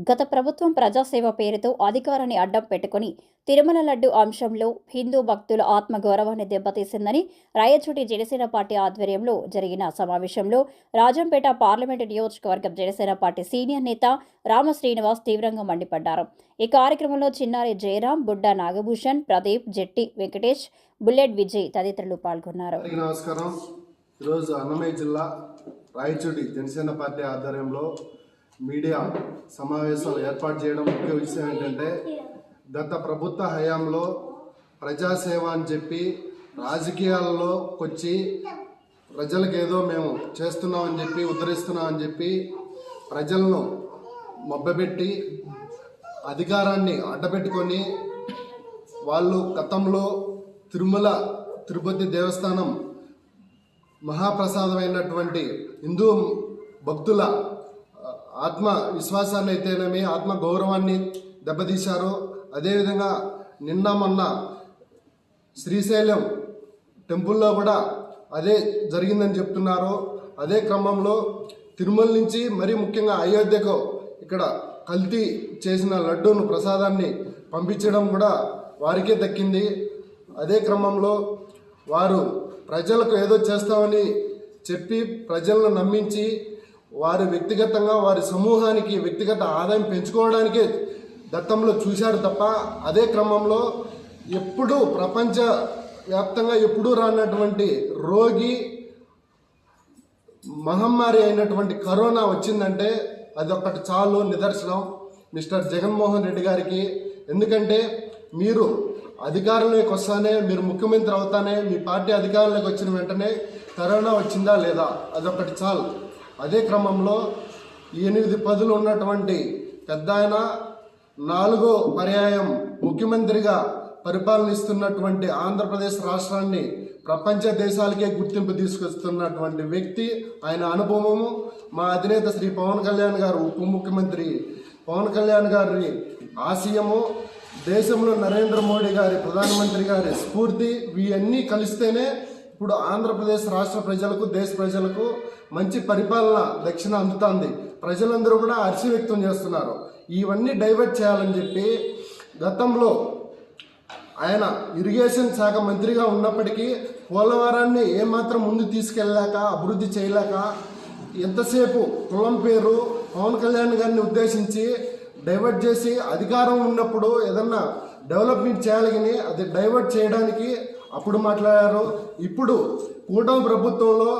గత ప్రభుత్వం ప్రజాసేవ పేరుతో అధికారాన్ని అడ్డం పెట్టుకుని తిరుమల లడ్డు అంశంలో హిందూ భక్తుల ఆత్మగౌరవాన్ని దెబ్బతీసిందని రాయచోటి జనసేన పార్టీ ఆధ్వర్యంలో జరిగిన సమావేశంలో రాజంపేట పార్లమెంటు నియోజకవర్గం జనసేన పార్టీ సీనియర్ నేత రామ శ్రీనివాస్ తీవ్రంగా మండిపడ్డారు. ఈ కార్యక్రమంలో చిన్నారి జయరాం, బుడ్డా నాగభూషణ్, ప్రదీప్, జెట్టి వెంకటేష్, బుల్లెట్ విజయ్ తదితరులు పాల్గొన్నారు. నమస్కారం. ఈరోజు అన్నమయ్య జిల్లా రాయచోటి జనసేన పార్టీ ఆధ్వర్యంలో మీడియా సమావేశాలు ఏర్పాటు చేయడం ముఖ్య విషయం ఏంటంటే, గత ప్రభుత్వ హయాంలో ప్రజాసేవ అని చెప్పి రాజకీయాల్లో వచ్చి ప్రజలకు ఏదో మేము చేస్తున్నామని చెప్పి ఉద్ధరిస్తున్నామని చెప్పి ప్రజలను మభ్యపెట్టి అధికారాన్ని అడ్డపెట్టుకొని వాళ్ళు గతంలో తిరుపతి దేవస్థానం మహాప్రసాదమైనటువంటి హిందూ భక్తుల ఆత్మ విశ్వాసాన్ని అయితేనేమి ఆత్మ గౌరవాన్ని దెబ్బతీశారు. అదేవిధంగా నిన్న మొన్న శ్రీశైలం టెంపుల్లో కూడా అదే జరిగిందని చెప్తున్నారు. అదే క్రమంలో తిరుమల నుంచి మరీ ముఖ్యంగా అయోధ్యకు ఇక్కడ కల్తీ చేసిన లడ్డూను ప్రసాదాన్ని పంపించడం కూడా వారికే దక్కింది. అదే క్రమంలో వారు ప్రజలకు ఏదో చేస్తామని చెప్పి ప్రజలను నమ్మించి వారు వ్యక్తిగతంగా వారి సమూహానికి వ్యక్తిగత ఆదాయం పెంచుకోవడానికే గతంలో చూశారు తప్ప, అదే క్రమంలో ఎప్పుడూ ప్రపంచ వ్యాప్తంగా ఎప్పుడూ రానటువంటి రోగి మహమ్మారి అయినటువంటి కరోనా వచ్చిందంటే అదొక్కటి చాలు నిదర్శనం మిస్టర్ జగన్మోహన్ రెడ్డి గారికి. ఎందుకంటే మీరు అధికారంలోకి వస్తానే, మీరు ముఖ్యమంత్రి అవుతానే, మీ పార్టీ అధికారంలోకి వచ్చిన వెంటనే కరోనా వచ్చిందా లేదా అదొక్కటి చాలు. అదే క్రమంలో 8 పదులు ఉన్నటువంటి పెద్ద ఆయన 4వ పర్యాయం ముఖ్యమంత్రిగా పరిపాలనిస్తున్నటువంటి ఆంధ్రప్రదేశ్ రాష్ట్రాన్ని ప్రపంచ దేశాలకే గుర్తింపు తీసుకొస్తున్నటువంటి వ్యక్తి. ఆయన అనుభవము, మా అధినేత శ్రీ పవన్ కళ్యాణ్ గారు, ఉప ముఖ్యమంత్రి పవన్ కళ్యాణ్ గారి ఆశయము, దేశంలో నరేంద్ర మోడీ గారి ప్రధానమంత్రి గారి స్ఫూర్తి, ఇవన్నీ కలిస్తేనే ఇప్పుడు ఆంధ్రప్రదేశ్ రాష్ట్ర ప్రజలకు, దేశ ప్రజలకు మంచి పరిపాలన దక్షిణ అందుతుంది. ప్రజలందరూ కూడా హర్ష వ్యక్తం చేస్తున్నారు. ఇవన్నీ డైవర్ట్ చేయాలని చెప్పి గతంలో ఆయన ఇరిగేషన్ శాఖ మంత్రిగా ఉన్నప్పటికీ పోలవరాన్ని ఏమాత్రం ముందు తీసుకెళ్ళలేక, అభివృద్ధి చేయలేక, ఎంతసేపు కులం పేరు పవన్ కళ్యాణ్ గారిని ఉద్దేశించి డైవర్ట్ చేసి అధికారం ఉన్నప్పుడు ఏదన్నా డెవలప్మెంట్ చేయాలని అది డైవర్ట్ చేయడానికి అప్పుడు మాట్లాడారు. ఇప్పుడు కూటమి ప్రభుత్వంలో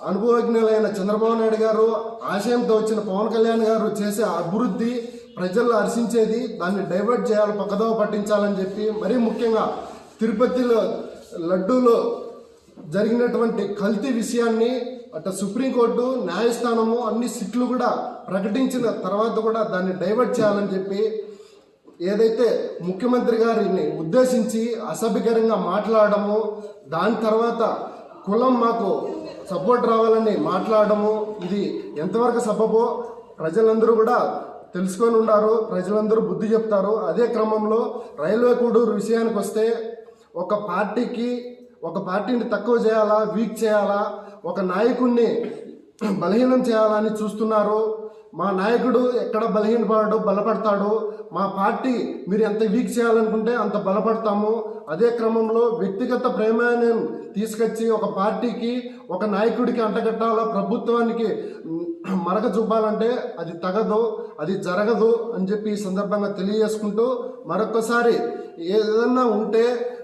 అనుభవజ్ఞులైన చంద్రబాబు నాయుడు గారు, ఆశయంతో వచ్చిన పవన్ కళ్యాణ్ గారు చేసే అభివృద్ధి ప్రజల్లో హర్షించేది, దాన్ని డైవర్ట్ చేయాలి, పక్కదోవ పట్టించాలని చెప్పి మరీ ముఖ్యంగా తిరుపతిలో లడ్డూలో జరిగినటువంటి కల్తీ విషయాన్ని అటు సుప్రీంకోర్టు, న్యాయస్థానము అన్ని సిట్లు కూడా ప్రకటించిన తర్వాత కూడా దాన్ని డైవర్ట్ చేయాలని చెప్పి ఏదైతే ముఖ్యమంత్రి గారిని ఉద్దేశించి అసభ్యకరంగా మాట్లాడము, దాని తర్వాత కులం మాకు సపోర్ట్ రావాలని మాట్లాడము, ఇది ఎంతవరకు సబబో ప్రజలందరూ కూడా తెలుసుకొని ఉన్నారు. ప్రజలందరూ బుద్ధి చెప్తారు. అదే క్రమంలో రైల్వే కోడూరు విషయానికి వస్తే ఒక పార్టీని తక్కువ చేయాలా, వీక్ చేయాలా, ఒక నాయకుడిని బలహీనం చేయాలని చూస్తున్నారు. మా నాయకుడు ఎక్కడ బలహీనపడడు, బలపడతాడు. మా పార్టీ మీరు ఎంత వీక్ చేయాలనుకుంటే అంత బలపడతాము. అదే క్రమంలో వ్యక్తిగత ప్రేమాన్ని తీసుకొచ్చి ఒక పార్టీకి, ఒక నాయకుడికి అంటగట్టాలా, ప్రభుత్వానికి మరక చూపాలంటే అది తగదు, అది జరగదు అని చెప్పి ఈ సందర్భంగా తెలియజేసుకుంటూ, మరొకసారి ఏదన్నా ఉంటే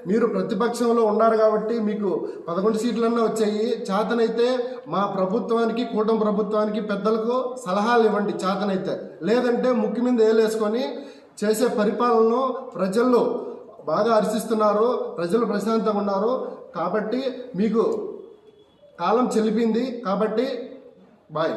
మీరు ప్రతిపక్షంలో ఉన్నారు కాబట్టి మీకు 11 సీట్లన్నా వచ్చాయి. చేతనైతే మా ప్రభుత్వానికి, కూటమి ప్రభుత్వానికి, పెద్దలకు సలహాలు ఇవ్వండి చేతనైతే. లేదంటే ముక్కు మీద ఏలేసుకొని చేసే పరిపాలనను ప్రజల్లో బాగా హర్షిస్తున్నారు. ప్రజలు ప్రశాంతంగా ఉన్నారు. కాబట్టి మీకు కాలం చెల్లిపింది. కాబట్టి బాయ్.